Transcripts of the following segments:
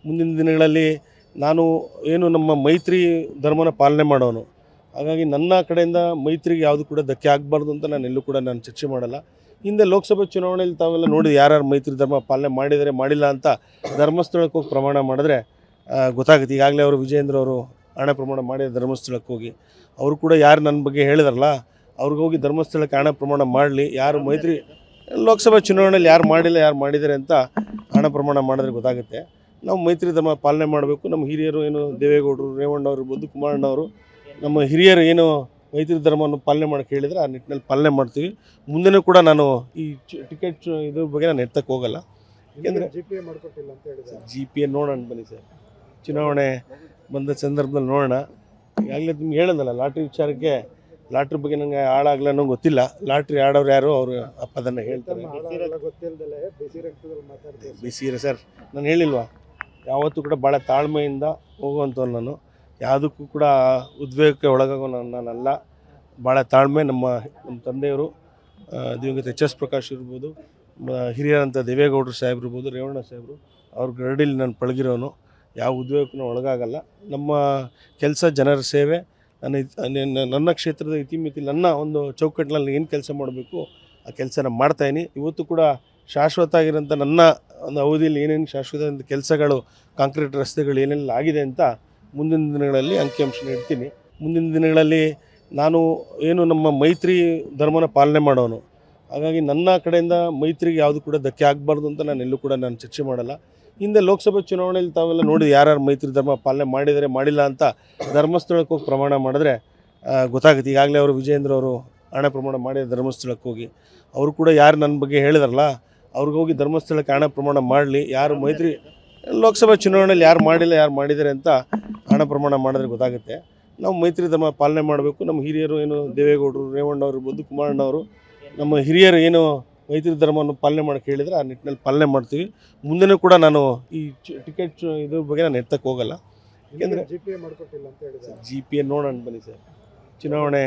ಮುಂದಿನ ದಿನಗಳಲ್ಲಿ ನಾನು ಏನು ನಮ್ಮ ಮೈತ್ರಿ ಧರ್ಮನ ಪಾಲನೆ ಮಾಡೋನು. ಹಾಗಾಗಿ ನನ್ನ ಕಡೆಯಿಂದ ಮೈತ್ರಿಗೆ ಯಾವುದು ಕೂಡ ಧಕ್ಕೆ ಆಗಬಾರ್ದು ಅಂತ ನಾನು ಎಲ್ಲೂ ಕೂಡ ಚರ್ಚೆ ಮಾಡಲ್ಲ. ಹಿಂದೆ ಲೋಕಸಭೆ ಚುನಾವಣೆಯಲ್ಲಿ ತಾವೆಲ್ಲ ನೋಡಿದ್ದು ಯಾರ್ಯಾರು ಮೈತ್ರಿ ಧರ್ಮ ಪಾಲನೆ ಮಾಡಿದ್ದಾರೆ ಮಾಡಿಲ್ಲ ಅಂತ ಧರ್ಮಸ್ಥಳಕ್ಕೆ ಹೋಗಿ ಪ್ರಮಾಣ ಮಾಡಿದ್ರೆ ಗೊತ್ತಾಗುತ್ತೆ. ಈಗಾಗಲೇ ಅವರು ವಿಜಯೇಂದ್ರ ಅವರು ಹಣೆ ಪ್ರಮಾಣ ಮಾಡಿದ ಧರ್ಮಸ್ಥಳಕ್ಕೆ ಹೋಗಿ ಅವರು ಕೂಡ ಯಾರು ನನ್ನ ಬಗ್ಗೆ ಹೇಳಿದಾರಲ್ಲ ಅವ್ರಿಗೆ ಹೋಗಿ ಧರ್ಮಸ್ಥಳಕ್ಕೆ ಹಣೆ ಪ್ರಮಾಣ ಮಾಡಲಿ. ಯಾರು ಮೈತ್ರಿ ಲೋಕಸಭೆ ಚುನಾವಣೆಯಲ್ಲಿ ಯಾರು ಮಾಡಿಲ್ಲ ಯಾರು ಮಾಡಿದ್ದಾರೆ ಅಂತ ಹಣ ಪ್ರಮಾಣ ಮಾಡಿದ್ರೆ ಗೊತ್ತಾಗುತ್ತೆ. ನಾವು ಮೈತ್ರಿ ಧರ್ಮ ಪಾಲನೆ ಮಾಡಬೇಕು. ನಮ್ಮ ಹಿರಿಯರು ಏನು ದೇವೇಗೌಡರು, ರೇವಣ್ಣವ್ರು ಇರ್ಬೋದು, ಕುಮಾರಣ್ಣವರು, ನಮ್ಮ ಹಿರಿಯರು ಏನು ಮೈತ್ರಿ ಧರ್ಮವನ್ನು ಪಾಲನೆ ಮಾಡೋಕ್ಕೆ ಹೇಳಿದರೆ ಆ ನಿಟ್ಟಿನಲ್ಲಿ ಪಾಲನೆ ಮಾಡ್ತೀವಿ. ಮುಂದೆನೂ ಕೂಡ ನಾನು ಈ ಟಿಕೆಟ್ ಇದ್ರ ಬಗ್ಗೆ ನಾನು ಎತ್ತಕ್ಕೆ ಹೋಗಲ್ಲ. ಯಾಕೆಂದರೆ ಜಿ ಪಿ ಎ ನೋಡೋಣ ಬನ್ನಿ ಸರ್, ಚುನಾವಣೆ ಬಂದ ಸಂದರ್ಭದಲ್ಲಿ ನೋಡೋಣ. ಈಗಾಗಲೇ ನಿಮ್ಗೆ ಹೇಳೋದಲ್ಲ, ಲಾಟ್ರಿ ವಿಚಾರಕ್ಕೆ ಲಾಟ್ರಿ ಬಗ್ಗೆ ನನಗೆ ಹಾಳಾಗಲ್ಲ ಅನ್ನೋ ಗೊತ್ತಿಲ್ಲ. ಲಾಟ್ರಿ ಆಡೋರು ಯಾರು ಅವರು ಅಪ್ಪದನ್ನು ಹೇಳ್ತಾರೆ. ಬಿಸಿ ಇರ ಸರ್, ನಾನು ಹೇಳಿಲ್ವಾ ಯಾವತ್ತೂ ಕೂಡ ಭಾಳ ತಾಳ್ಮೆಯಿಂದ ಹೋಗುವಂಥವ್ನು ನಾನು. ಯಾವುದಕ್ಕೂ ಕೂಡ ಉದ್ವೇಗಕ್ಕೆ ಒಳಗಾಗೋ ನಾನಲ್ಲ. ಭಾಳ ತಾಳ್ಮೆ. ನಮ್ಮ ತಂದೆಯವರು ದಿವಂಗತ ಎಚ್ ಎಸ್ ಪ್ರಕಾಶ್ ಇರ್ಬೋದು, ಹಿರಿಯರಂಥ ದೇವೇಗೌಡರು ಸಾಹೇಬ್ರು ಇರ್ಬೋದು, ರೇವಣ್ಣ ಸಾಹೇಬರು, ಅವ್ರ ಗರಡಿಲಿ ನಾನು ಪಳಗಿರೋನು. ಯಾವ ಉದ್ವೇಗಕ್ಕೂ ಒಳಗಾಗಲ್ಲ. ನಮ್ಮ ಕೆಲಸ ಜನರ ಸೇವೆ. ನನ್ನ ಕ್ಷೇತ್ರದ ಇತಿಮಿತಿ ನನ್ನ ಒಂದು ಚೌಕಟ್ಟಿನಲ್ಲಿ ಏನು ಕೆಲಸ ಮಾಡಬೇಕು ಆ ಕೆಲಸನ ಮಾಡ್ತಾಯಿನಿ. ಇವತ್ತು ಕೂಡ ಶಾಶ್ವತ ಆಗಿರೋಂಥ ನನ್ನ ಒಂದು ಅವಧಿಯಲ್ಲಿ ಏನೇನು ಶಾಶ್ವತ ಕೆಲಸಗಳು, ಕಾಂಕ್ರೀಟ್ ರಸ್ತೆಗಳು ಏನೆಲ್ಲ ಆಗಿದೆ ಅಂತ ಮುಂದಿನ ದಿನಗಳಲ್ಲಿ ಅಂಕಿಅಂಶ ನೀಡ್ತೀನಿ. ಮುಂದಿನ ದಿನಗಳಲ್ಲಿ ನಾನು ಏನು ನಮ್ಮ ಮೈತ್ರಿ ಧರ್ಮನ ಪಾಲನೆ ಮಾಡೋನು. ಹಾಗಾಗಿ ನನ್ನ ಕಡೆಯಿಂದ ಮೈತ್ರಿಗೆ ಯಾವುದು ಕೂಡ ಧಕ್ಕೆ ಆಗಬಾರ್ದು ಅಂತ ನಾನು ಎಲ್ಲೂ ಕೂಡ ಚರ್ಚೆ ಮಾಡಲ್ಲ. ಹಿಂದೆ ಲೋಕಸಭೆ ಚುನಾವಣೆಯಲ್ಲಿ ತಾವೆಲ್ಲ ನೋಡಿದ್ದು ಯಾರ್ಯಾರು ಮೈತ್ರಿ ಧರ್ಮ ಪಾಲನೆ ಮಾಡಿದ್ದಾರೆ ಮಾಡಿಲ್ಲ ಅಂತ ಧರ್ಮಸ್ಥಳಕ್ಕೆ ಹೋಗಿ ಪ್ರಮಾಣ ಮಾಡಿದ್ರೆ ಗೊತ್ತಾಗುತ್ತೆ. ಈಗಾಗಲೇ ಅವರು ವಿಜಯೇಂದ್ರ ಅವರು ಹಣೆ ಪ್ರಮಾಣ ಮಾಡಿದ ಧರ್ಮಸ್ಥಳಕ್ಕೆ ಹೋಗಿ ಅವರು ಕೂಡ ಯಾರು ನನ್ನ ಬಗ್ಗೆ ಹೇಳಿದಾರಲ್ಲ ಅವ್ರಿಗೆ ಹೋಗಿ ಧರ್ಮಸ್ಥಳಕ್ಕೆ ಹಣೆ ಪ್ರಮಾಣ ಮಾಡಲಿ. ಯಾರು ಮೈತ್ರಿ ಲೋಕಸಭೆ ಚುನಾವಣೆಯಲ್ಲಿ ಯಾರು ಮಾಡಿಲ್ಲ ಯಾರು ಮಾಡಿದ್ದಾರೆ ಅಂತ ಹಣೆ ಪ್ರಮಾಣ ಮಾಡಿದ್ರೆ ಗೊತ್ತಾಗುತ್ತೆ. ನಾವು ಮೈತ್ರಿ ಧರ್ಮ ಪಾಲನೆ ಮಾಡಬೇಕು. ನಮ್ಮ ಹಿರಿಯರು ಏನು ದೇವೇಗೌಡರು, ರೇವಣ್ಣವ್ರು ಇರ್ಬೋದು, ಕುಮಾರಣ್ಣವರು, ನಮ್ಮ ಹಿರಿಯರು ಏನು ಮೈತ್ರಿ ಧರ್ಮವನ್ನು ಪಾಲನೆ ಮಾಡೋಕ್ಕೆ ಹೇಳಿದರೆ ಆ ನಿಟ್ಟಿನಲ್ಲಿ ಪಾಲನೆ ಮಾಡ್ತೀವಿ. ಮುಂದೆನೂ ಕೂಡ ನಾನು ಈ ಟಿಕೆಟ್ ಇದ್ರ ಬಗ್ಗೆ ನಾನು ಎತ್ತಕ್ಕೆ ಹೋಗಲ್ಲ. ಯಾಕೆಂದರೆ ಜಿ ಪಿ ಎ ನೋಡೋಣ ಬನ್ನಿ ಸರ್, ಚುನಾವಣೆ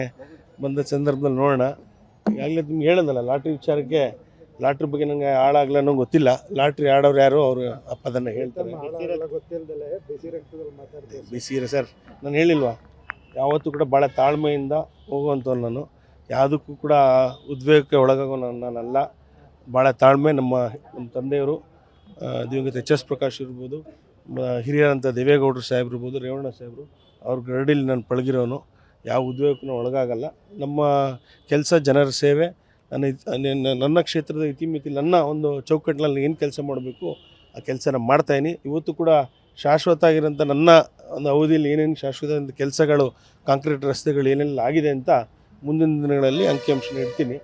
ಬಂದ ಸಂದರ್ಭದಲ್ಲಿ ನೋಡೋಣ. ಈಗಾಗಲೇ ನಿಮ್ಗೆ ಹೇಳೋದಲ್ಲ, ಲಾಟ್ರಿ ವಿಚಾರಕ್ಕೆ ಲಾಟ್ರಿ ಬಗ್ಗೆ ನನಗೆ ಹಾಳಾಗಲ್ಲ ಅನ್ನೋ ಗೊತ್ತಿಲ್ಲ. ಲಾಟ್ರಿ ಆಡೋರು ಯಾರು ಅವರು ಅಪ್ಪದನ್ನು ಹೇಳ್ತಾರೆ. ಬಿಸಿ ಇರ ಸರ್, ನಾನು ಹೇಳಿಲ್ವಾ ಯಾವತ್ತೂ ಕೂಡ ಭಾಳ ತಾಳ್ಮೆಯಿಂದ ಹೋಗುವಂಥವ್ನು ನಾನು. ಯಾವುದಕ್ಕೂ ಕೂಡ ಉದ್ವೇಗಕ್ಕೆ ಒಳಗಾಗೋ ನಾನಲ್ಲ. ಭಾಳ ತಾಳ್ಮೆ. ನಮ್ಮ ತಂದೆಯವರು ದಿವಂಗತ ಎಚ್ ಎಸ್ ಪ್ರಕಾಶ್ ಇರ್ಬೋದು, ಹಿರಿಯರಂಥ ದೇವೇಗೌಡರು ಸಾಹೇಬ್ರು ಇರ್ಬೋದು, ರೇವಣ್ಣ ಸಾಹೇಬರು, ಅವ್ರ ಗರಡಿಲಿ ನಾನು ಪಳಗಿರೋನು. ಯಾವ ಉದ್ವೇಗಕ್ಕೂ ಒಳಗಾಗಲ್ಲ. ನಮ್ಮ ಕೆಲಸ ಜನರ ಸೇವೆ. ನನ್ನ ಕ್ಷೇತ್ರದ ಇತಿಮಿತಿ ನನ್ನ ಒಂದು ಚೌಕಟ್ಟಿನಲ್ಲಿ ಏನು ಕೆಲಸ ಮಾಡಬೇಕು ಆ ಕೆಲಸನ ಮಾಡ್ತಾಯಿನಿ. ಇವತ್ತು ಕೂಡ ಶಾಶ್ವತ ಆಗಿರೋಂಥ ನನ್ನ ಒಂದು ಅವಧಿಯಲ್ಲಿ ಏನೇನು ಶಾಶ್ವತ ಕೆಲಸಗಳು, ಕಾಂಕ್ರೀಟ್ ರಸ್ತೆಗಳು ಏನೆಲ್ಲ ಆಗಿದೆ ಅಂತ ಮುಂದಿನ ದಿನಗಳಲ್ಲಿ ಅಂಕಿಅಂಶ ನೀಡ್ತೀನಿ.